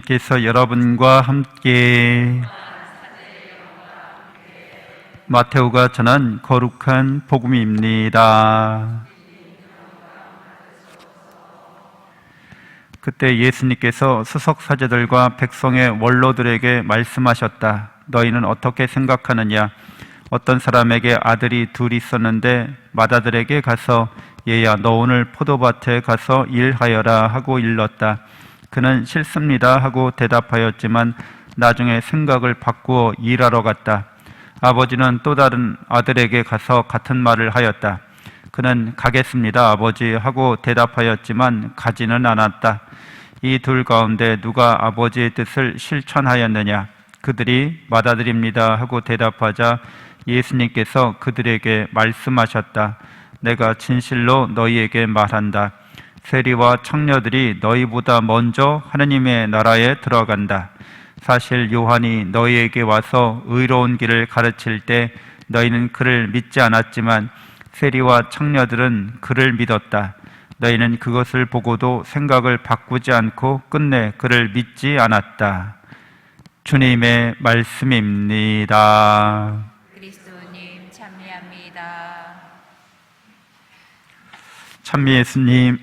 주님께서 여러분과 함께 마테오가 전한 거룩한 복음입니다. 그때 예수님께서 수석 사제들과 백성의 원로들에게 말씀하셨다. 너희는 어떻게 생각하느냐? 어떤 사람에게 아들이 둘이 있었는데 맏아들에게 가서 얘야 너 오늘 포도밭에 가서 일하여라 하고 일렀다. 그는 싫습니다 하고 대답하였지만 나중에 생각을 바꾸어 일하러 갔다. 아버지는 또 다른 아들에게 가서 같은 말을 하였다. 그는 가겠습니다 아버지 하고 대답하였지만 가지는 않았다. 이 둘 가운데 누가 아버지의 뜻을 실천하였느냐? 그들이 맏아들입니다 하고 대답하자 예수님께서 그들에게 말씀하셨다. 내가 진실로 너희에게 말한다. 세리와 청녀들이 너희보다 먼저 하느님의 나라에 들어간다. 사실 요한이 너희에게 와서 의로운 길을 가르칠 때 너희는 그를 믿지 않았지만 세리와 청녀들은 그를 믿었다. 너희는 그것을 보고도 생각을 바꾸지 않고 끝내 그를 믿지 않았다. 주님의 말씀입니다. 그리스도님 찬미합니다. 찬미 예수님,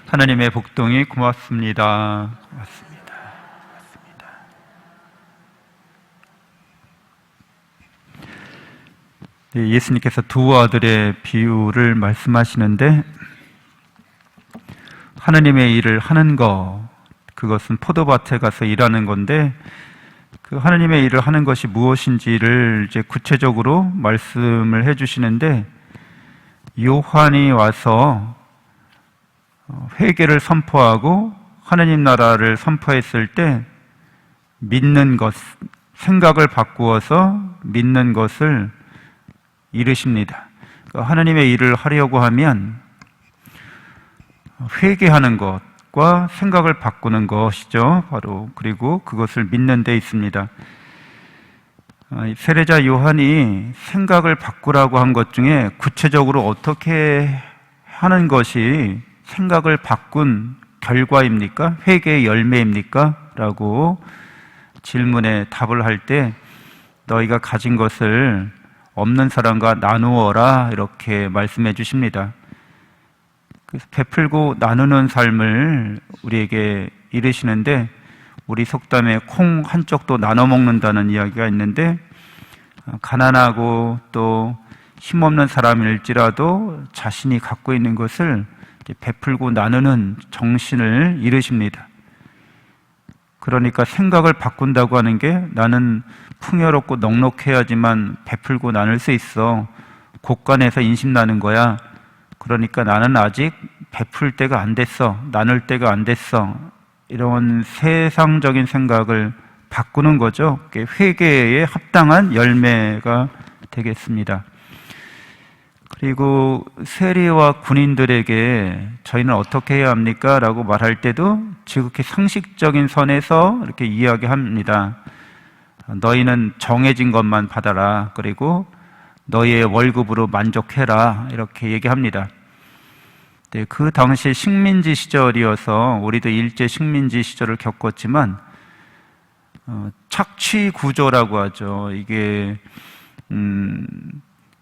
하나님의 복동이 고맙습니다. 고맙습니다. 예수님께서 두 아들의 비유를 말씀하시는데 하나님의 일을 하는 것, 그것은 포도밭에 가서 일하는 건데 그 하나님의 일을 하는 것이 무엇인지를 이제 구체적으로 말씀을 해주시는데 요한이 와서 회개를 선포하고 하나님 나라를 선포했을 때 믿는 것, 생각을 바꾸어서 믿는 것을 이르십니다. 하나님의 일을 하려고 하면 회개하는 것과 생각을 바꾸는 것이죠. 바로 그리고 그것을 믿는 데 있습니다. 세례자 요한이 생각을 바꾸라고 한 것 중에 구체적으로 어떻게 하는 것이 생각을 바꾼 결과입니까? 회개의 열매입니까? 라고 질문에 답을 할 때 너희가 가진 것을 없는 사람과 나누어라 이렇게 말씀해 주십니다. 그래서 베풀고 나누는 삶을 우리에게 이르시는데 우리 속담에 콩 한 쪽도 나눠 먹는다는 이야기가 있는데 가난하고 또 힘없는 사람일지라도 자신이 갖고 있는 것을 베풀고 나누는 정신을 이르십니다. 그러니까 생각을 바꾼다고 하는 게 나는 풍요롭고 넉넉해야지만 베풀고 나눌 수 있어. 곳간에서 인심나는 거야. 그러니까 나는 아직 베풀 때가 안 됐어. 나눌 때가 안 됐어. 이런 세상적인 생각을 바꾸는 거죠. 회개에 합당한 열매가 되겠습니다. 그리고 세리와 군인들에게 저희는 어떻게 해야 합니까? 라고 말할 때도 지극히 상식적인 선에서 이렇게 이야기합니다. 너희는 정해진 것만 받아라. 그리고 너희의 월급으로 만족해라. 이렇게 얘기합니다. 네, 그 당시 식민지 시절이어서 우리도 일제 식민지 시절을 겪었지만 착취 구조라고 하죠. 이게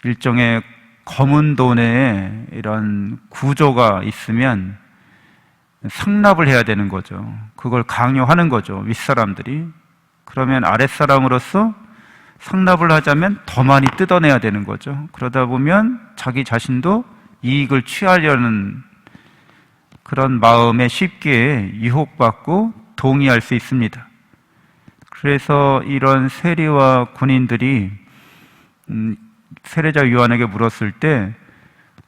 일종의 검은 돈에 이런 구조가 있으면 상납을 해야 되는 거죠. 그걸 강요하는 거죠, 윗사람들이. 그러면 아랫사람으로서 상납을 하자면 더 많이 뜯어내야 되는 거죠. 그러다 보면 자기 자신도 이익을 취하려는 그런 마음에 쉽게 유혹받고 동의할 수 있습니다. 그래서 이런 세리와 군인들이 세례자 요한에게 물었을 때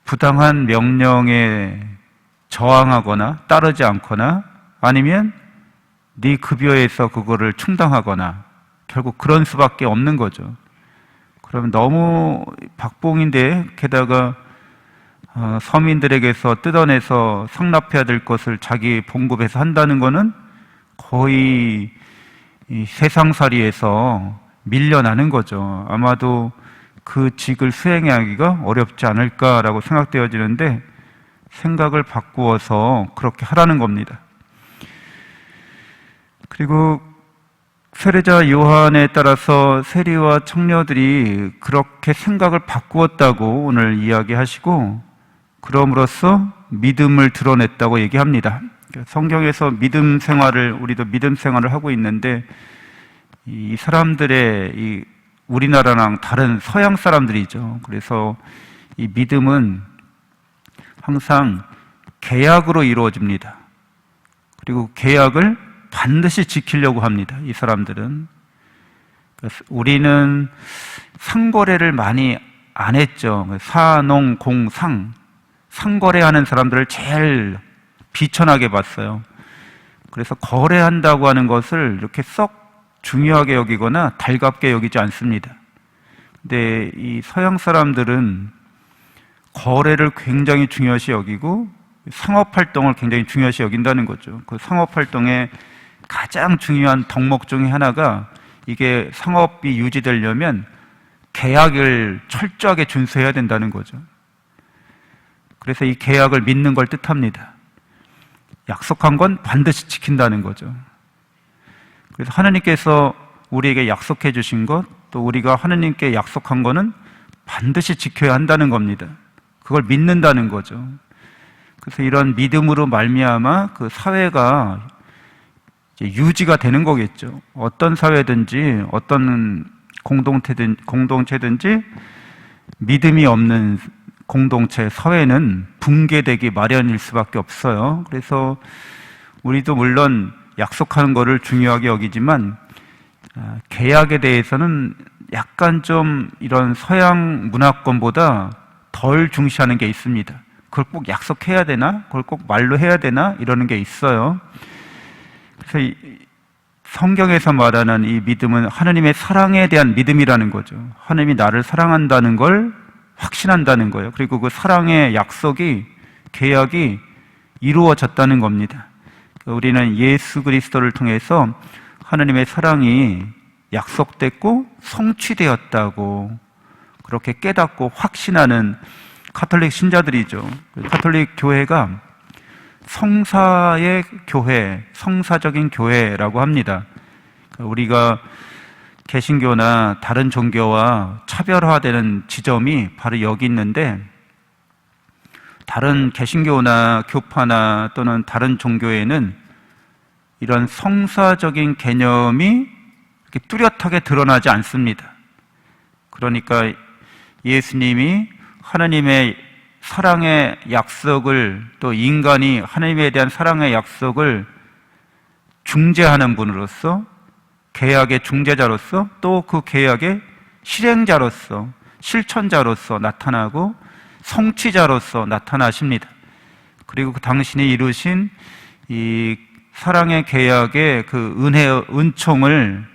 부당한 명령에 저항하거나 따르지 않거나 아니면 네 급여에서 그거를 충당하거나 결국 그런 수밖에 없는 거죠. 그러면 너무 박봉인데 게다가 서민들에게서 뜯어내서 상납해야 될 것을 자기 봉급에서 한다는 거는 거의 이 세상살이에서 밀려나는 거죠. 아마도 그 직을 수행하기가 어렵지 않을까라고 생각되어지는데 생각을 바꾸어서 그렇게 하라는 겁니다. 그리고 세례자 요한에 따라서 세리와 청녀들이 그렇게 생각을 바꾸었다고 오늘 이야기하시고, 그럼으로써 믿음을 드러냈다고 얘기합니다. 성경에서 믿음 생활을, 우리도 믿음 생활을 하고 있는데, 이 사람들의 이 우리나라랑 다른 서양 사람들이죠. 그래서 이 믿음은 항상 계약으로 이루어집니다. 그리고 계약을 반드시 지키려고 합니다. 이 사람들은. 그래서 우리는 상거래를 많이 안 했죠. 사농, 공, 상거래하는 사람들을 제일 비천하게 봤어요. 그래서 거래한다고 하는 것을 이렇게 썩 중요하게 여기거나 달갑게 여기지 않습니다. 근데 이 서양 사람들은 거래를 굉장히 중요시 여기고 상업활동을 굉장히 중요시 여긴다는 거죠. 그 상업활동의 가장 중요한 덕목 중에 하나가, 이게 상업이 유지되려면 계약을 철저하게 준수해야 된다는 거죠. 그래서 이 계약을 믿는 걸 뜻합니다. 약속한 건 반드시 지킨다는 거죠. 그래서 하나님께서 우리에게 약속해 주신 것, 또 우리가 하나님께 약속한 거는 반드시 지켜야 한다는 겁니다. 그걸 믿는다는 거죠. 그래서 이런 믿음으로 말미암아 그 사회가 이제 유지가 되는 거겠죠. 어떤 사회든지 어떤 공동체든지 믿음이 없는 공동체, 사회는 붕괴되기 마련일 수밖에 없어요. 그래서 우리도 물론 약속하는 거를 중요하게 여기지만, 계약에 대해서는 약간 좀 이런 서양 문화권보다 덜 중시하는 게 있습니다. 그걸 꼭 약속해야 되나? 그걸 꼭 말로 해야 되나? 이러는 게 있어요. 그래서 성경에서 말하는 이 믿음은 하나님의 사랑에 대한 믿음이라는 거죠. 하나님이 나를 사랑한다는 걸 확신한다는 거예요. 그리고 그 사랑의 약속이, 계약이 이루어졌다는 겁니다. 우리는 예수 그리스도를 통해서 하나님의 사랑이 약속됐고 성취되었다고 그렇게 깨닫고 확신하는 가톨릭 신자들이죠. 가톨릭 교회가 성사의 교회, 성사적인 교회라고 합니다. 우리가 개신교나 다른 종교와 차별화되는 지점이 바로 여기 있는데, 다른 개신교나 교파나 또는 다른 종교에는 이런 성사적인 개념이 이렇게 뚜렷하게 드러나지 않습니다. 그러니까 예수님이 하나님의 사랑의 약속을, 또 인간이 하나님에 대한 사랑의 약속을 중재하는 분으로서, 계약의 중재자로서, 또 그 계약의 실행자로서, 실천자로서 나타나고 성취자로서 나타나십니다. 그리고 그 당신이 이루신 이 사랑의 계약의 그 은총을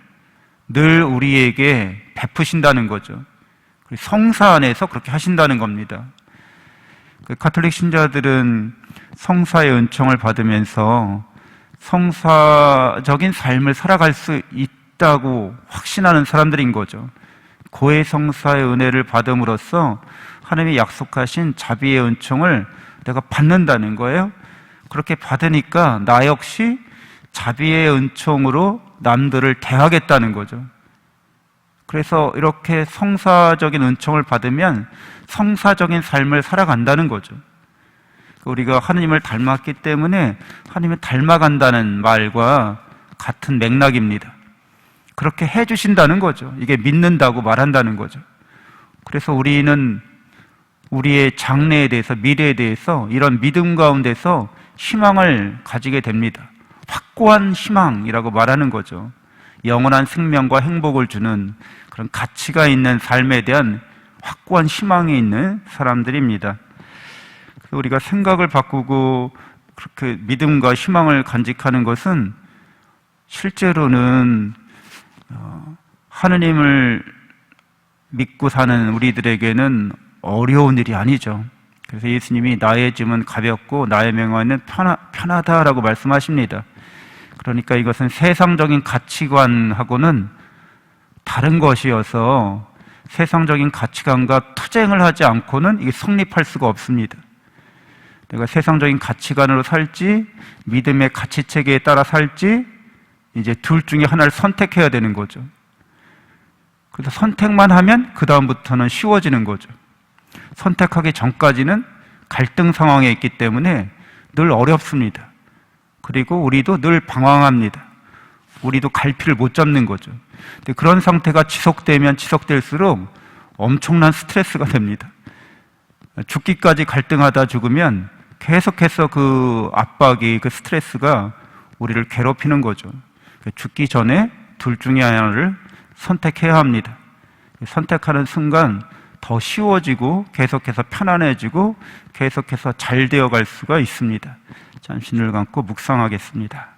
늘 우리에게 베푸신다는 거죠. 성사 안에서 그렇게 하신다는 겁니다. 가톨릭 신자들은 성사의 은총을 받으면서 성사적인 삶을 살아갈 수 있다고 확신하는 사람들인 거죠. 고해 성사의 은혜를 받음으로써 하나님이 약속하신 자비의 은총을 내가 받는다는 거예요. 그렇게 받으니까 나 역시 자비의 은총으로 남들을 대하겠다는 거죠. 그래서 이렇게 성사적인 은총을 받으면 성사적인 삶을 살아간다는 거죠. 우리가 하나님을 닮았기 때문에 하나님을 닮아간다는 말과 같은 맥락입니다. 그렇게 해주신다는 거죠. 이게 믿는다고 말한다는 거죠. 그래서 우리는 우리의 장래에 대해서, 미래에 대해서 이런 믿음 가운데서 희망을 가지게 됩니다. 확고한 희망이라고 말하는 거죠. 영원한 생명과 행복을 주는 그런 가치가 있는 삶에 대한 확고한 희망이 있는 사람들입니다. 그래서 우리가 생각을 바꾸고 그렇게 믿음과 희망을 간직하는 것은 실제로는 하느님을 믿고 사는 우리들에게는 어려운 일이 아니죠. 그래서 예수님이 나의 짐은 가볍고 나의 맹어는 편하다라고 말씀하십니다. 그러니까 이것은 세상적인 가치관하고는 다른 것이어서 세상적인 가치관과 투쟁을 하지 않고는 이게 성립할 수가 없습니다. 내가 세상적인 가치관으로 살지 믿음의 가치체계에 따라 살지 이제 둘 중에 하나를 선택해야 되는 거죠. 그래서 선택만 하면 그 다음부터는 쉬워지는 거죠. 선택하기 전까지는 갈등 상황에 있기 때문에 늘 어렵습니다. 그리고 우리도 늘 방황합니다. 우리도 갈피를 못 잡는 거죠. 근데 그런 상태가 지속되면 지속될수록 엄청난 스트레스가 됩니다. 죽기까지 갈등하다 죽으면 계속해서 그 압박이, 그 스트레스가 우리를 괴롭히는 거죠. 죽기 전에 둘 중에 하나를 선택해야 합니다. 선택하는 순간 더 쉬워지고 계속해서 편안해지고 계속해서 잘 되어갈 수가 있습니다. 잠시 눈을 감고 묵상하겠습니다.